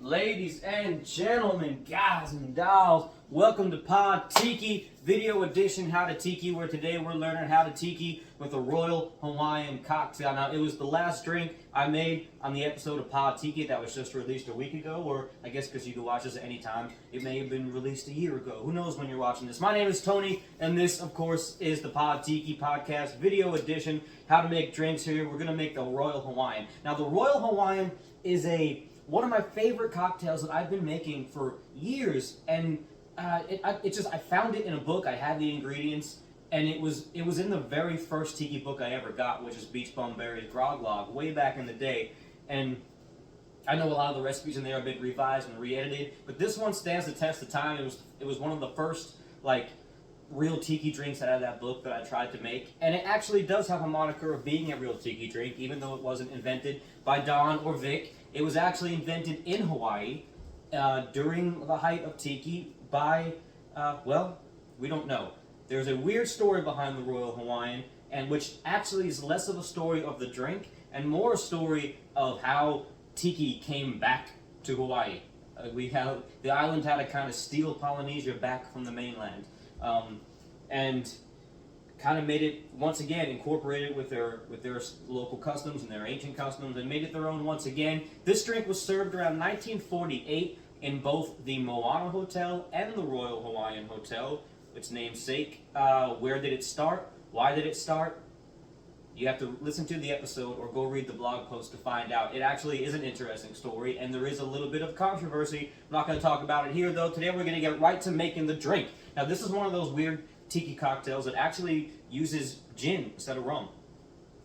Ladies and gentlemen, guys and dolls, welcome to Pod Tiki Video Edition How to Tiki, where today we're learning how to tiki with a Royal Hawaiian cocktail. Now, it was the last drink I made on the episode of Pod Tiki that was just released a week ago, or I guess because you can watch this at any time, it may have been released a year ago. Who knows when you're watching this? My name is Tony, and this, of course, is the Pod Tiki Podcast Video Edition, how to make drinks here. We're going to make the Royal Hawaiian. Now, the Royal Hawaiian is one of my favorite cocktails that I've been making for years, and I found it in a book. I had the ingredients, and it was in the very first tiki book I ever got, which is Beach Bum Berry's Grog Log, way back in the day. And I know a lot of the recipes in there have been revised and re-edited, but this one stands the test of time. It was one of the first real tiki drinks out of that book that I tried to make, and it actually does have a moniker of being a real tiki drink, even though it wasn't invented by Don or Vic. It was actually invented in Hawaii during the height of tiki by, we don't know. There's a weird story behind the Royal Hawaiian, and which actually is less of a story of the drink and more a story of how tiki came back to Hawaii. The island had to kind of steal Polynesia back from the mainland, and kind of made it once again, incorporated with their local customs and their ancient customs, and made it their own once again. This drink was served around 1948 in both the Moana Hotel and the Royal Hawaiian Hotel, its namesake. Where did it start? Why did it start? You have to listen to the episode or go read the blog post to find out. It actually is an interesting story, and there is a little bit of controversy. I'm not going to talk about it here, though. Today we're going to get right to making the drink. Now, this is one of those weird tiki cocktails that actually uses gin instead of rum.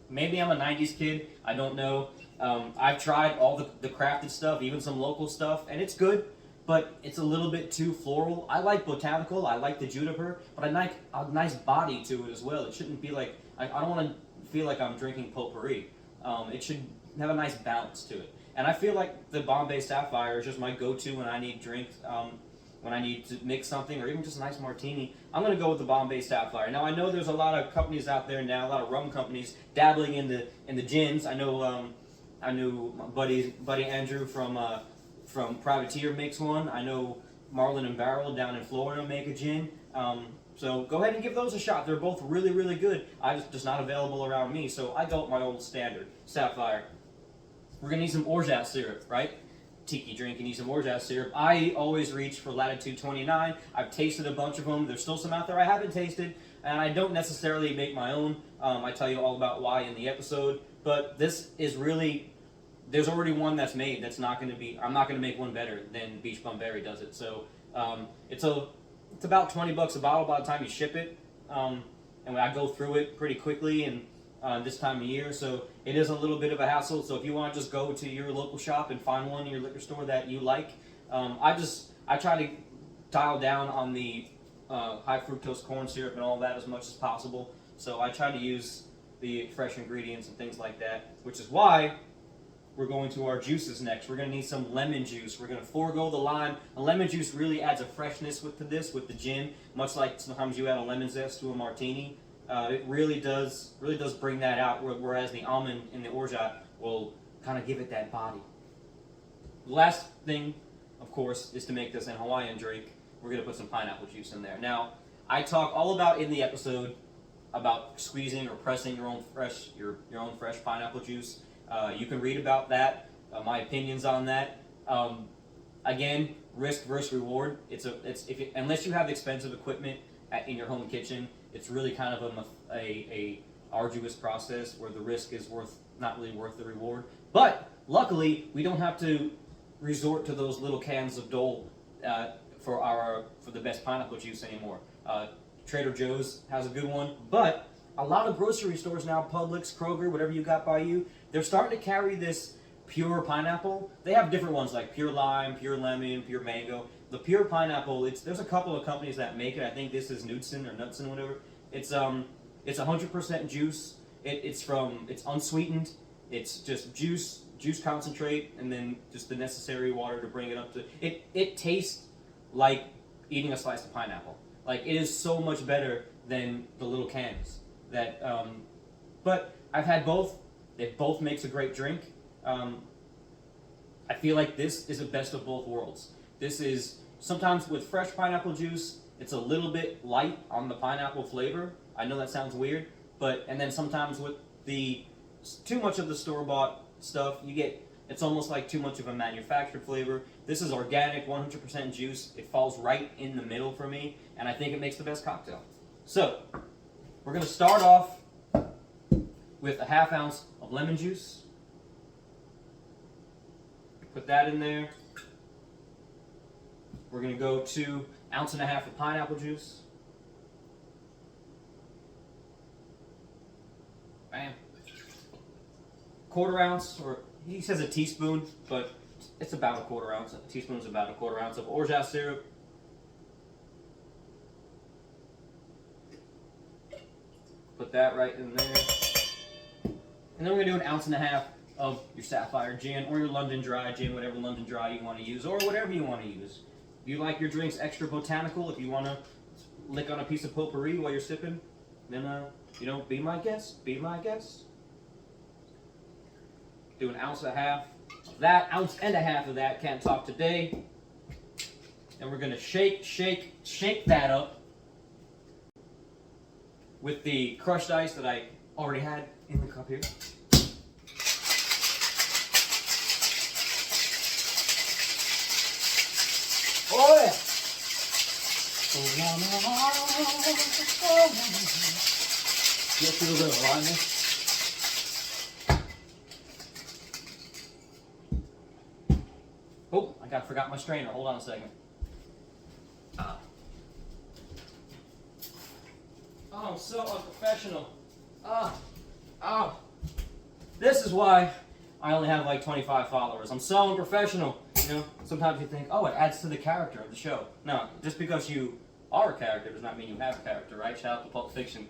Maybe I'm a 90s kid. I don't know. I've tried all the crafted stuff, even some local stuff, and it's good, but it's a little bit too floral. I like botanical. I like the juniper, but I like a nice body to it as well. It shouldn't be like, I don't want to feel like I'm drinking potpourri. It should have a nice balance to it. And I feel like the Bombay Sapphire is just my go-to when I need drinks, when I need to mix something, or even just a nice martini. I'm going to go with the Bombay Sapphire. Now, I know there's a lot of companies out there now, a lot of rum companies dabbling in the gins. I know my buddy Andrew from Privateer makes one. I know Marlin and Barrel down in Florida make a gin. So go ahead and give those a shot. They're both really, really good. Just not available around me, so I go with my old standard, Sapphire. We're going to need some orgeat syrup, right? Tiki drink, you need some orgeat syrup. I always reach for Latitude 29. I've tasted a bunch of them. There's still some out there I haven't tasted, and I don't necessarily make my own. I tell you all about why in the episode, but this is really, there's already one that's made that's not going to be, I'm not going to make one better than Beach Bum Berry does it. So it's about $20 a bottle by the time you ship it, and I go through it pretty quickly and this time of year, so it is a little bit of a hassle. So if you want to just go to your local shop and find one in your liquor store that you like, I try to dial down on the high fructose corn syrup and all that as much as possible. So I try to use the fresh ingredients and things like that, which is why we're going to our juices next. We're going to need some lemon juice. We're going to forego the lime. The lemon juice really adds a freshness with the gin, much like sometimes you add a lemon zest to a martini. It really does bring that out, whereas the almond and the orgeat will kind of give it that body. The last thing, of course, is to make this an Hawaiian drink. We're going to put some pineapple juice in there. Now, I talk all about in the episode about squeezing or pressing your own fresh pineapple juice. You can read about that, my opinions on that. Again, risk versus reward. Unless you have expensive equipment in your home kitchen, it's really kind of a arduous process where the risk is not really worth the reward. But luckily, we don't have to resort to those little cans of Dole for the best pineapple juice anymore. Trader Joe's has a good one, but a lot of grocery stores now, Publix, Kroger, whatever you got by you, they're starting to carry this pure pineapple. They have different ones like pure lime, pure lemon, pure mango. The pure pineapple, there's a couple of companies that make it. I think this is Knudsen or Knudsen, whatever. It's 100% juice. It's unsweetened. It's just juice concentrate, and then just the necessary water to bring it up to. It tastes like eating a slice of pineapple. Like, it is so much better than the little cans. But I've had both. It both makes a great drink. I feel like this is a best of both worlds. This is, sometimes with fresh pineapple juice, it's a little bit light on the pineapple flavor. I know that sounds weird, and then sometimes with too much of the store-bought stuff, it's almost like too much of a manufactured flavor. This is organic, 100% juice. It falls right in the middle for me, and I think it makes the best cocktail. So, we're going to start off with a ½ ounce of lemon juice. Put that in there. We're going to go to 1.5 ounces of pineapple juice. Bam. 1/4 ounce, or he says a teaspoon, but it's about 1/4 ounce. A teaspoon is about 1/4 ounce of orgeat syrup. Put that right in there. And then we're going to do 1.5 ounces of your Sapphire Gin or your London Dry Gin, whatever London Dry you want to use, or whatever you want to use. If you like your drinks extra botanical, if you want to lick on a piece of potpourri while you're sipping, then, be my guest. Be my guest. Do 1.5 ounces of that, 1.5 ounces of that, can't talk today. And we're going to shake that up with the crushed ice that I already had in the cup here. Oh yeah! Get through the alignment. Oh, I forgot my strainer. Hold on a second. Oh, I'm so unprofessional. This is why I only have like 25 followers. I'm so unprofessional. Sometimes you think, oh, it adds to the character of the show. No, just because you are a character does not mean you have a character, right? Shout out to Pulp Fiction.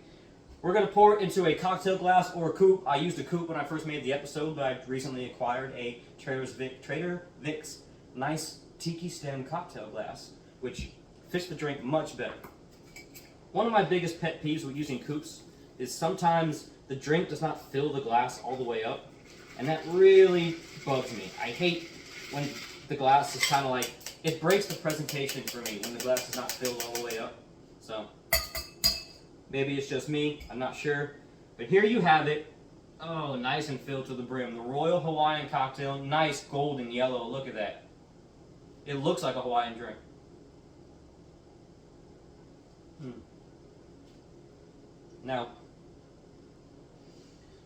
We're going to pour it into a cocktail glass or a coupe. I used a coupe when I first made the episode, but I recently acquired a Trader Vic's nice tiki stem cocktail glass, which fits the drink much better. One of my biggest pet peeves with using coupes is sometimes the drink does not fill the glass all the way up, and that really bugs me. I hate when the glass is kind of like, it breaks the presentation for me when the glass is not filled all the way up. So, maybe it's just me, I'm not sure. But here you have it. Oh, nice and filled to the brim. The Royal Hawaiian cocktail, nice golden yellow, look at that. It looks like a Hawaiian drink. Now,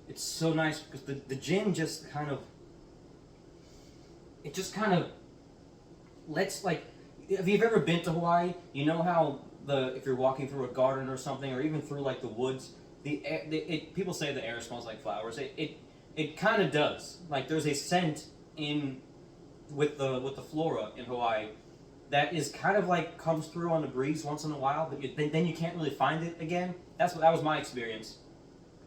it's so nice because the gin just kind of, lets, like, if you've ever been to Hawaii, you know how if you're walking through a garden or something, or even through like the woods, people say the air smells like flowers. It kind of does. Like there's a scent with the flora in Hawaii that is kind of like comes through on the breeze once in a while, but then you can't really find it again. That was my experience,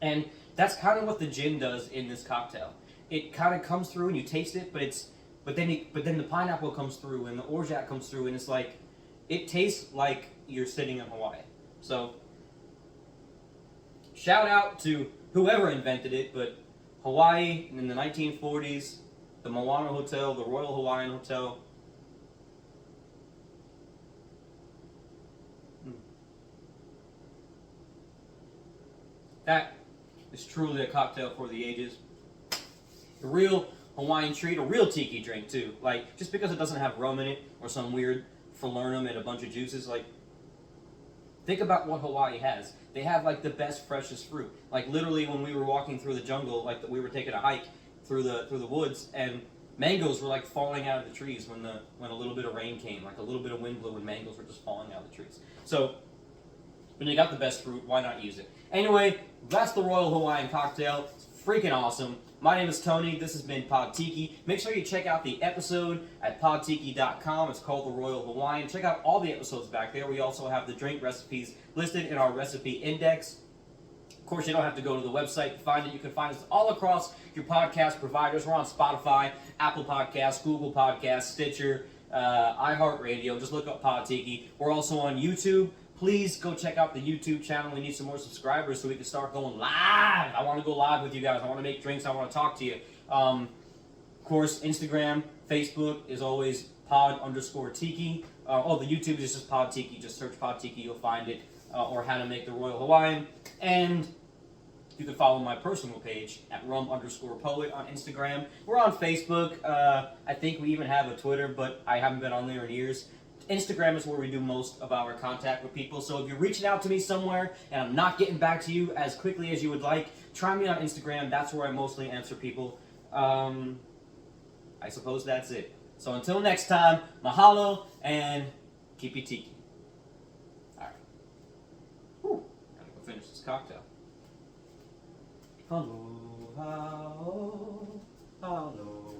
and that's kind of what the gin does in this cocktail. It kind of comes through and you taste it, but then the pineapple comes through and the orgeat comes through, and it's like it tastes like you're sitting in Hawaii. So shout out to whoever invented it, but Hawaii in the 1940s, the Moana Hotel, the Royal Hawaiian Hotel. That is truly a cocktail for the ages. A real Hawaiian treat, a real tiki drink too. Like, just because it doesn't have rum in it or some weird falernum and a bunch of juices, like, think about what Hawaii has. They have like the best, freshest fruit. Like literally, when we were walking through the jungle, we were taking a hike through the woods, and mangoes were like falling out of the trees when a little bit of rain came, like a little bit of wind blew, and mangoes were just falling out of the trees. So when you got the best fruit, why not use it? Anyway, that's the Royal Hawaiian cocktail. It's freaking awesome. My name is Tony. This has been Pod Tiki. Make sure you check out the episode at podtiki.com. It's called the Royal Hawaiian. Check out all the episodes back there. We also have the drink recipes listed in our recipe index. Of course, you don't have to go to the website to find it. You can find us all across your podcast providers. We're on Spotify, Apple Podcasts, Google Podcasts, Stitcher, iHeartRadio. Just look up Pod Tiki. We're also on YouTube. Please go check out the YouTube channel. We need some more subscribers so we can start going live. I want to go live with you guys. I want to make drinks. I want to talk to you. Of course, Instagram, Facebook is always pod_tiki. The YouTube is just pod tiki. Just search pod tiki, you'll find it. Or how to make the Royal Hawaiian. And you can follow my personal page at rum_poet on Instagram. We're on Facebook. I think we even have a Twitter, but I haven't been on there in years. Instagram is where we do most of our contact with people. So if you're reaching out to me somewhere and I'm not getting back to you as quickly as you would like, try me on Instagram. That's where I mostly answer people. I suppose that's it. So until next time, mahalo and keep it tiki. All right. Whew. Gotta go finish this cocktail. Hello, hello, hello.